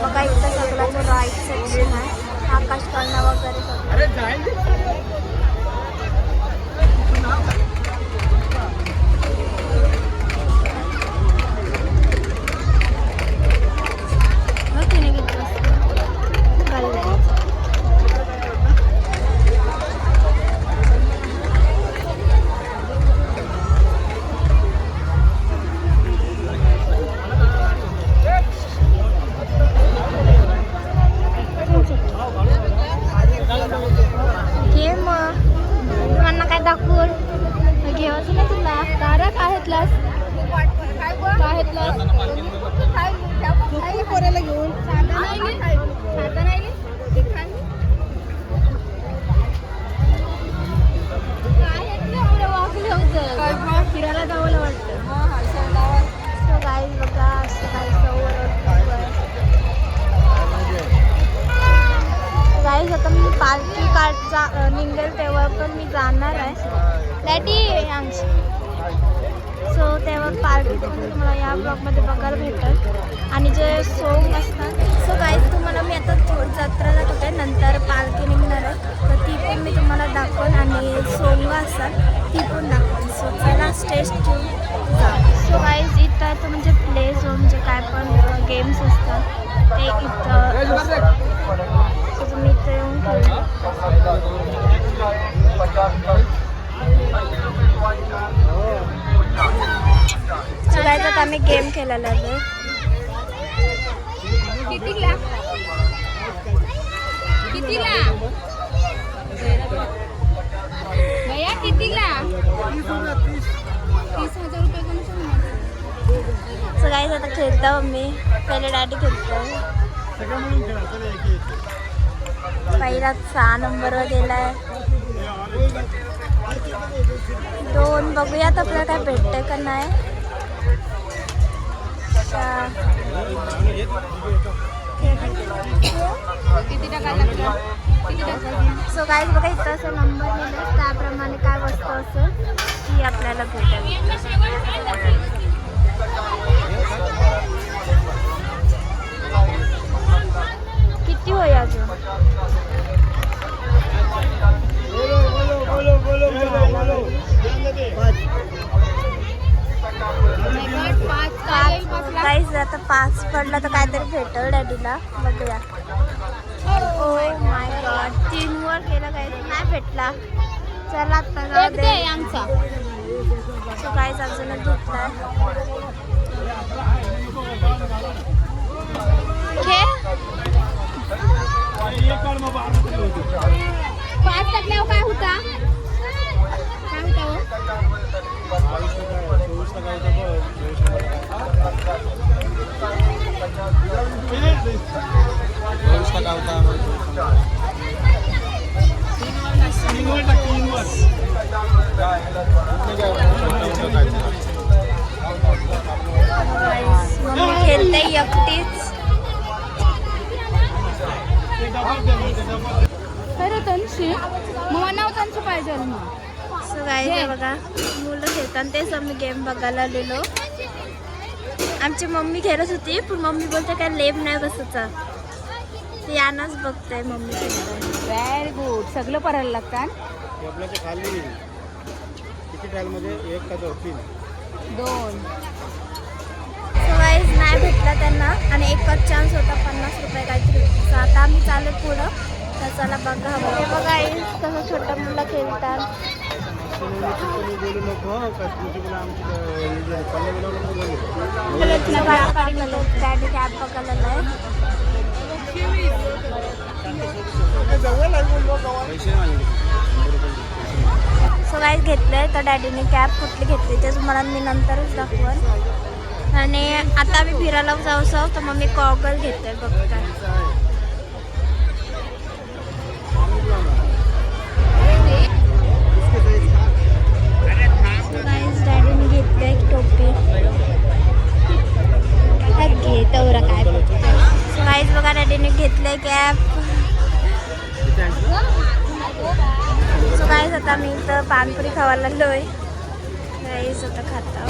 बघा इथं सगळ्याचं राईट सेक्शन आहे, आकाश कळणा वगैरे फिरायला जावं वाटतं. गाईज बघा असं काही गाईज आता मी पालखी कार्डचा निघेल तेव्हा पण मी जाणार आहे डॅडी आमची. सो तेव्हा पालखी तुम्हाला या ब्लॉगमध्ये बघायला भेटेल आणि जे सॉन्ग असतात. सो गाईज तुम्हाला मी आता जत्रा दाखवते, नंतर पालखी निघणार आहे तर ती पण मी तुम्हाला दाखवेन आणि सॉन्ग असतात ती पण दाखवेन. सो चला स्टेज ट्यून जा. सो गाईज इथं आहे तर म्हणजे प्ले झोन जे काय पण गेम्स असतात ते इथं. सो तुम्ही इथं येऊन खेळू. सो गाईज आता आम्ही गेम खेळायला आलो. कितीला भैया कितीला? 30,000 रुपये कोण सांगणार. सो गाईज आता खेळता मम्मी, पहिले डॅडी खेळतो. पहिला 6 नंबरवर गेलाय. 2 बघूयात आपल्याला काय भेटतंय का नाही. सो गाईज बघा इथं असं नंबर लिहिलं त्याप्रमाणे काय वस्तू असेल ती आपल्याला भेटेल. किती होय अजून? गाईज आता 5 पडला तर काहीतरी भेटेल डॅडीला. बघूया. ओ माय गॉड 3 वर केलं गाईज नाही भेटला. चला आता जाऊ दे आमचा. सो गाईज अजूनच घेतलाय. खेळ 5 टाकल्यावर काय होता? काय होता हो? मम्मी खेळते एकटीच. खरं तनशी मग नाव तनशी पाहिजे मग. सो गाईज बघा मुलं खेळतात तेच आम्ही गेम बघायला आलेलो. आमची मम्मी खेळत होती पण मम्मी बोलते काय लेप नाही बसायचा. ते यानाच बघताय मम्मी खेळताय. Very good. सगळं परायला लागतात. दोन. सो गाईज नाही भेटला त्यांना आणि एकच चान्स होता 50 रुपये काहीतरी. सो आता आम्ही चालू पुढं तर चला बघा. हे बघा कसं छोटं मुलं खेळतात. डॅडी कॅब बघायला आहे. सो गाईज घेतलंय तर डॅडीने कॅब कुठली घेतली ते तुम्हाला मी नंतरच दाखवेन. आणि आता मी फिरायला जाऊ तर मग मी गॉगल घेतोय बघता. डॅडीने घेतलं एक टोपी. घे तेवढं काय गाईज बघा डॅडीने घेतलंय कॅप. सो गाईज आता मी तर पानपुरी खावायला लागलोय. गाईस आता खाता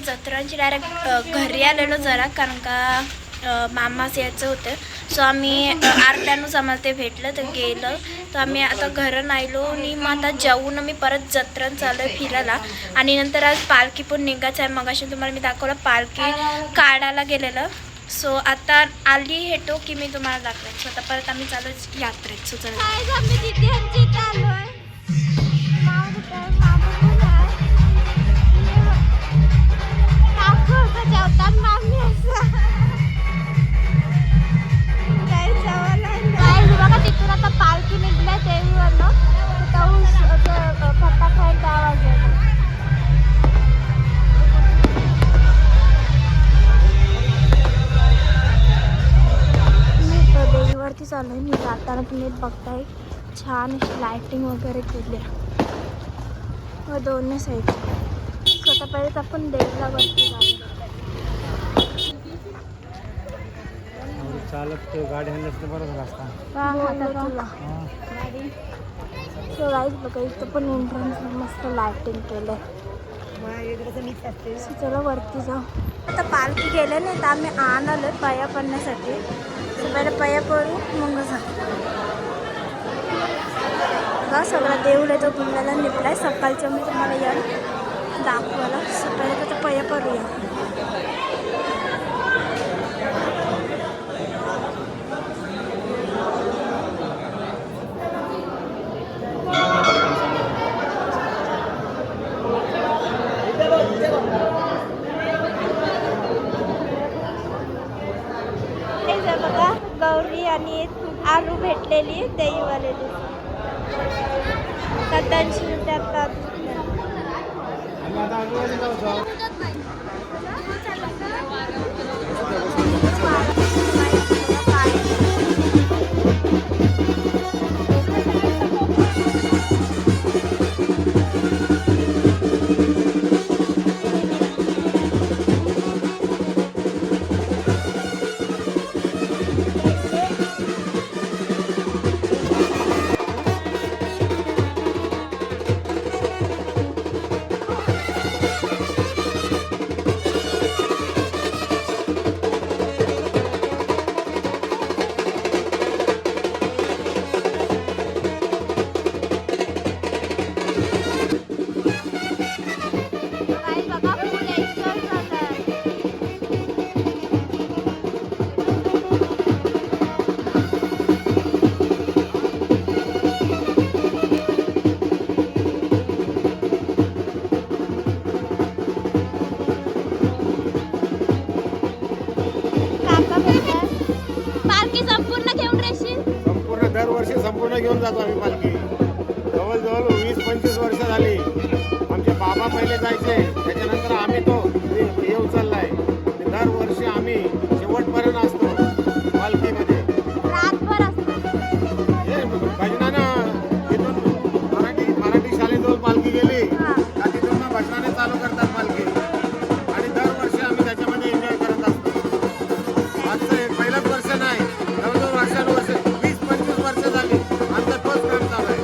जत्रांची डायरेक्ट घरी आलेलो जरा, कारण का मामाच यायचं होतं. सो आम्ही आरत्यानुस आम्हाला ते भेटलं तर गेलं. तर आम्ही आता घरून आलो आणि मग आता जाऊन आम्ही परत जत्रां चालू आहे फिरायला. आणि नंतर आज पालखी पण निघायचं आहे. मग अशी तुम्हाला मी दाखवलं पालखी काढायला गेलेलं. सो आता आली हेटो की मी तुम्हाला दाखवेन. सो आता परत आम्ही चालू यात्रेत. सो तिथून आता पालखी निघल्या देवीवरनं फटाक्यांचा आवाज येतो. मी देवीवरती चालू आहे. मी जाताना तुम्ही बघताय छान अशी लायटिंग वगैरे केली आहे व दोन्ही साईडची. स्वतः पहिले आपण देवीला वरती जाऊ. चालत गाडी हल्ल्यास बरं झालं असता. सो गाईस बघा इथं पण एंट्रन्स मस्त लायटिंग केलं. चला वरती जाऊ. आता पालखी गेले नाही तर आम्ही आणालो पाया पडण्यासाठी. सो पहिले पाया पडू मग जा. सगळा देऊळ आहे तो पुण्याला निघलाय. सकाळच्या मी तुम्हाला या दाखवायला. सो पहिले तर पाया पडूया. बघा गौरी आणि आरू भेटलेली देवीवालेली कदांशी त्यात. घेऊन जातो आम्ही पालखी. जवळजवळ 20-25 वर्ष झाली. आमचे बाबा पहिले जायचे, त्याच्यानंतर आम्ही तो हे उचललाय. दरवर्षी आम्ही शेवटपर्यंत असतो पालखीमध्ये. रातभर असतं. हे भजनानं तिथून मराठी शाळेजवळ पालखी गेली हा. का तिथून मग भजनाने चालू करतात पालखी. आणि दरवर्षी आम्ही त्याच्यामध्ये एन्जॉय करत असतो. आजचं हे पहिलंच वर्ष नाही, जवळजवळ वर्षानुवर्ष 20-25 वर्ष झाली आमचा तोच क्रम चालू आहे.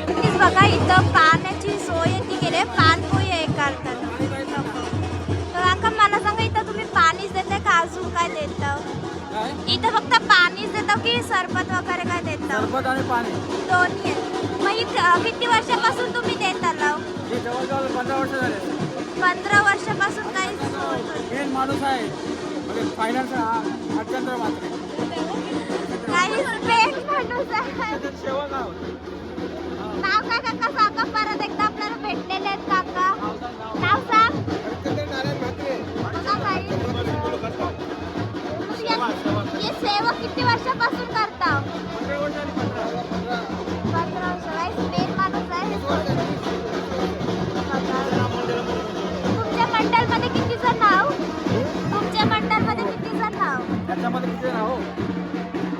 प्लीज बघा इथं पाण्याची सोय ती केली आहे. पाणपोई हे करतात. तर काका मला सांगा इथं तुम्ही पाणीच देताय का अजून काय देता? इथं फक्त पाणीच देता की सरबत वगैरे काय देता? सरबत आणि पाणी दोन्ही आहे. मग किती वर्षापासून तुम्ही देता लाव? हे जवळजवळ 15 वर्ष झाले. 15 वर्षापासून काही सोय करता? मेन माणूस आहे म्हणजे फायनान्स अत्यंत मात्र काही पेट माणूस आहे. सेवक आहोत. नाव काय काका सांगा परत एकदा आपल्याला भेटलेले आहेत काका. नाव सांग. बघा काही. हे सेवा किती वर्षापासून करता? 15 वर्ष. काही मेन माणूस आहे. तुमच्या मंडळमध्ये किती जण नाव? तुमच्या मंडळमध्ये किती जण नाव? त्याच्यामध्ये किती जण आहो?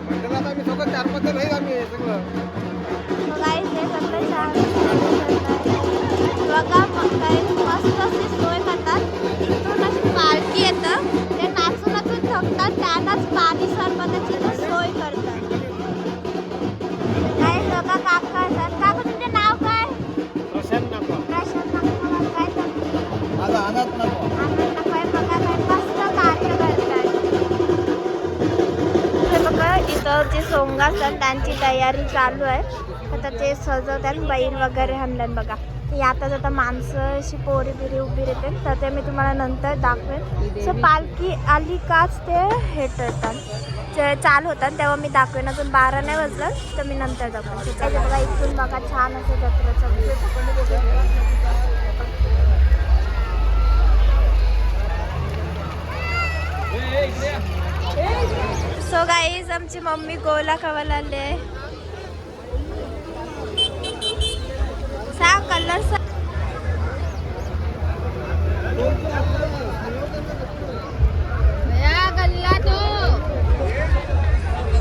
मंडळात आम्ही सोबत 4-5 जण आहे आम्ही सगळं. मग काही हे सगळं छान बघा. मग काही मस्त अशी सोय करतात. तिथून अशी पालखी येतं, ते नाचून नाचून थकतात, त्यांनाच पाणी सरबताची ते सोय करतात. काही बघा काका असतात. काका तुमचे नाव काय? प्रशांत नको. प्रशांत नागपूर. काय सांगते? माझा अनाथ नको. आनंद काय बघा काय मस्त कार्य करतात. हे बघा इथं जे सोंग असतात त्यांची तयारी चालू आहे. आता ते सजवतात. बैल वगैरे आणल्यात बघा. यातच आता माणसं अशी पोरी बिरी उभी राहते. तर ते मी तुम्हाला नंतर दाखवेन. सो पालखी आली काच ते हे ठरतात, जे चालू होतात तेव्हा मी दाखवेन. अजून 12 नाही वाजलं तर मी नंतर दाखवेन. त्याच्या बघा इथून बघा छान असं जत्रेचं. सो गाईज आमची मम्मी गोला खावायला आली आहे. सांग कलर सांग.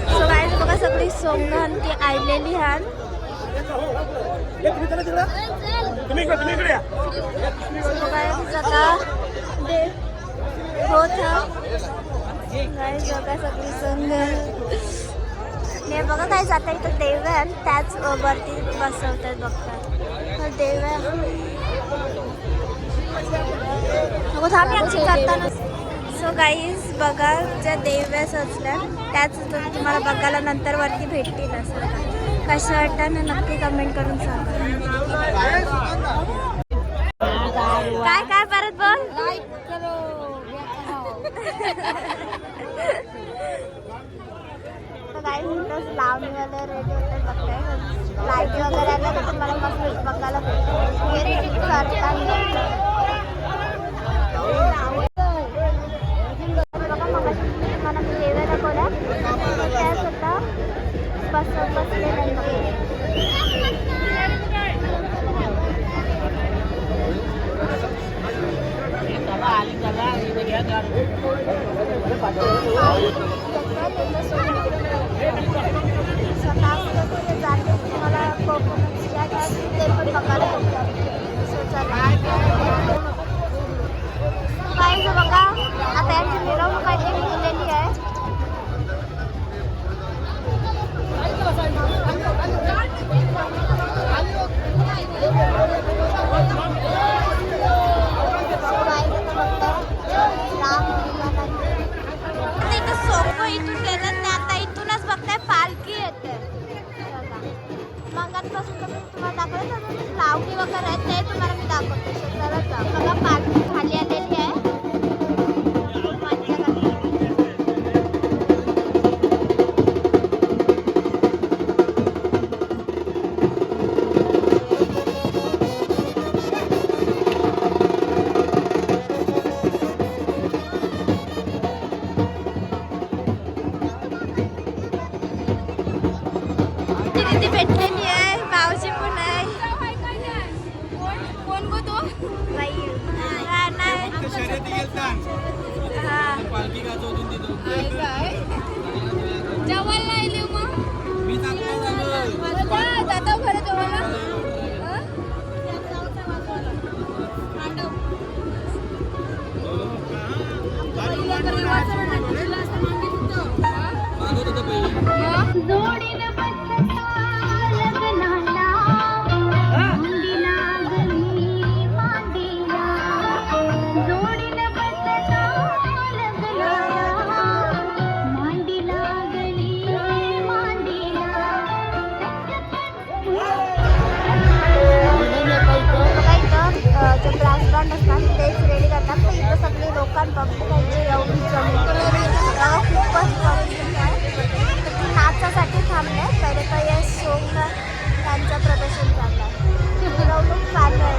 सो गाईज बघा सगळी सोंग ती आलेली हान. बघा सगळी सोंग हे बघा काय जाता इथं देव आहे त्याच वरती बसवतात बघतात. देव करताना. सो गाईज बघा ज्या देव्या सजल्या त्याच तुम्हाला बघायला नंतर वरती भेटतील. असं कसं वाटतं ना नक्की कमेंट करून सांगा. काय काय परत बोल. तर काही मिनिटच लावणी वगैरे रेडी होते बघताय. लाईटी वगैरे आल्या तर तुम्हाला मस्त बघायला भेटेल करताना. बघा मगाशी मला मी देव्या दाखवल्या त्याच होता बसले नाही. तुम्हाला परफॉर्मन्स ज्या ते पण बघायला भेटतात. काय बघा आता यांची मिरवणूक आहे ती निघलेली आहे. इथून गेलं नाही आता इथूनच बघताय पालखी येते. मगातपासून तर मी तुम्हाला दाखवलं लावणी वगैरे आहे ते तुम्हाला मी दाखवते. चला बघा पालखी खाली आलेली आहे. किती भेटलेली आहे. मावशी पण आहे. कोण गो तो नाही. पालखी गाजवून तिथं जेवायला आले मग मी जातो खरं जेवायला. जे ब्रास बँड असतात तेच रेडी करतात. तर इथं सगळे लोकांपासून एवढी खूपच नाचासाठी थांबले. पहिले तर या शोला त्यांचं प्रदर्शन चाललं आहे. मिरवणूक चालू आहे.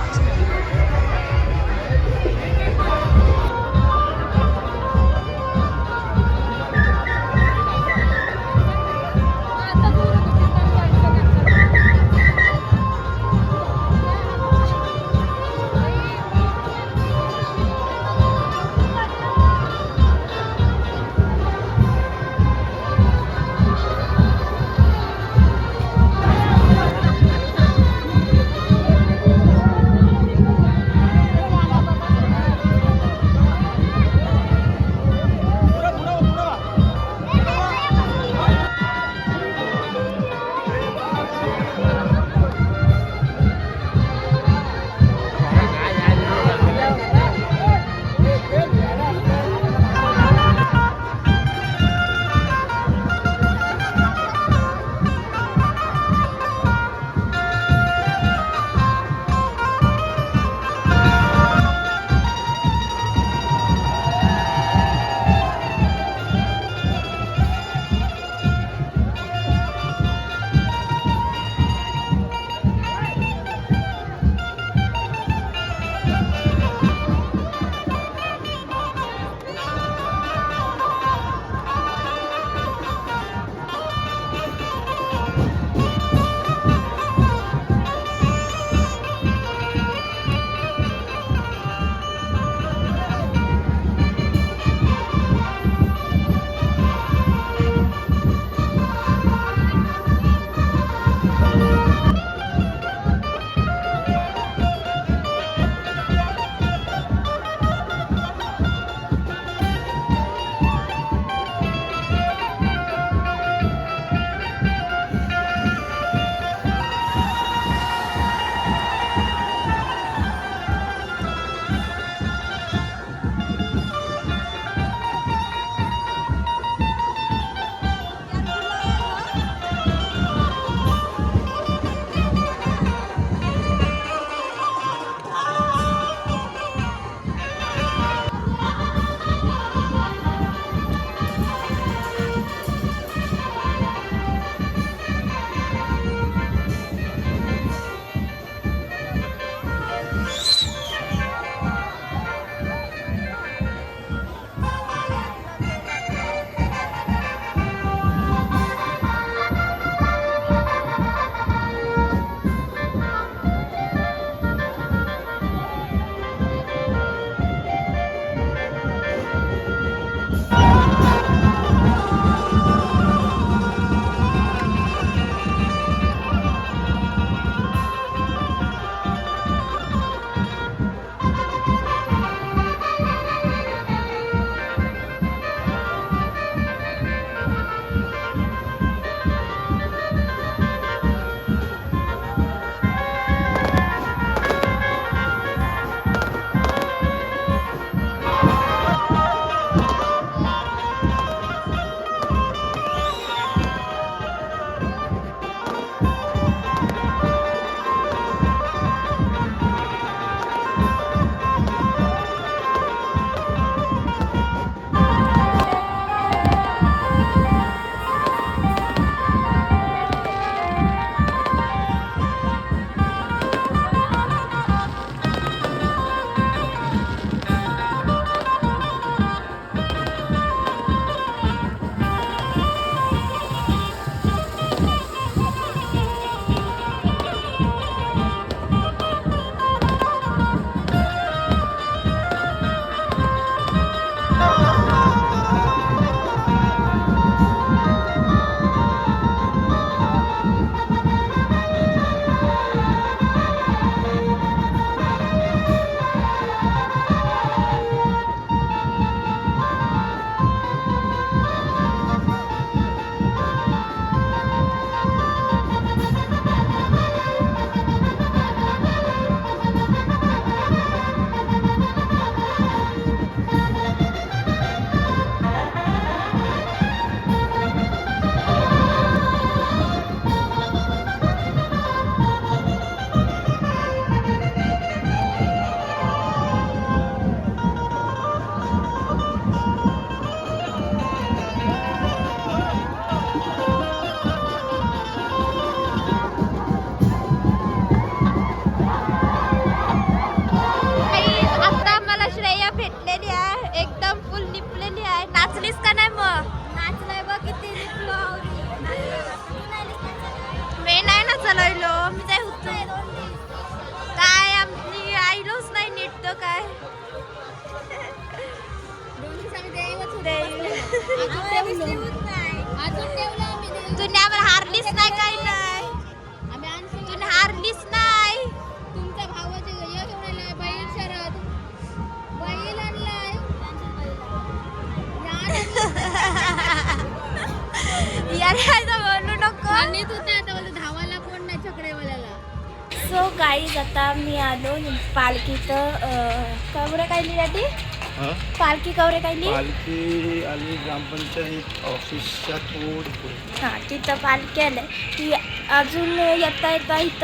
तो काय तुम्ही आम्हाला हारलीच नाही काही नाही तुम्ही हारलीच नाही तुमच्या भावाचे हे घेऊन आलाय बैल शरद बैल आणलाय यार असं बोलू नको आणि तू त्या आता बोलतो धावायला कोण नाही छकडेवाल्याला सो गाईज आता मी आलो पालखीचं कवरे काढली दादी पालखी कवरे काढली पालखी आली ग्रामपंचायत ऑफिसच्या थोडी पुढे. हां तिथं पालखी आलं ती अजून येता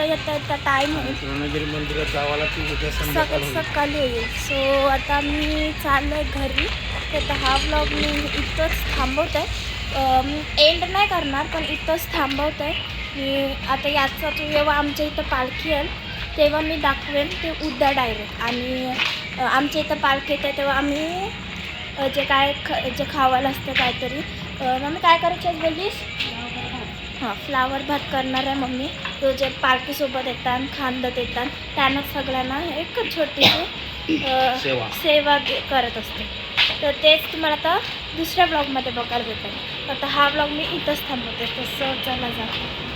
येता टाईम होईल सोनगिरी मंदिरात जावाला ती उद्या संध्याकाळ होईल. सकाळी होईल. सो आता मी चाललो आहे घरी तर हा ब्लॉग मी इथंच थांबवत आहे एंड नाही करणार पण इथंच थांबवत आहे मी आता याचा जेव्हा आमच्या इथं पालखी येईल तेव्हा मी दाखवेन ते उद्या डायरेक्ट आणि आमच्या इथं पालखी येते तेव्हा आम्ही जे खावायला असतं काहीतरी मम्मी काय करायचं बोललीस हां फ्लावर भात करणार आहे मम्मी तो जे पालखीसोबत येतात खांदत येतात त्यांना सगळ्यांना एक छोटीशी सेवा करत असते तर तेच तुम्हाला आता दुसऱ्या ब्लॉगमध्ये बघायला भेटेल आता हा ब्लॉग मी इथंच थांबवते तसं चला जा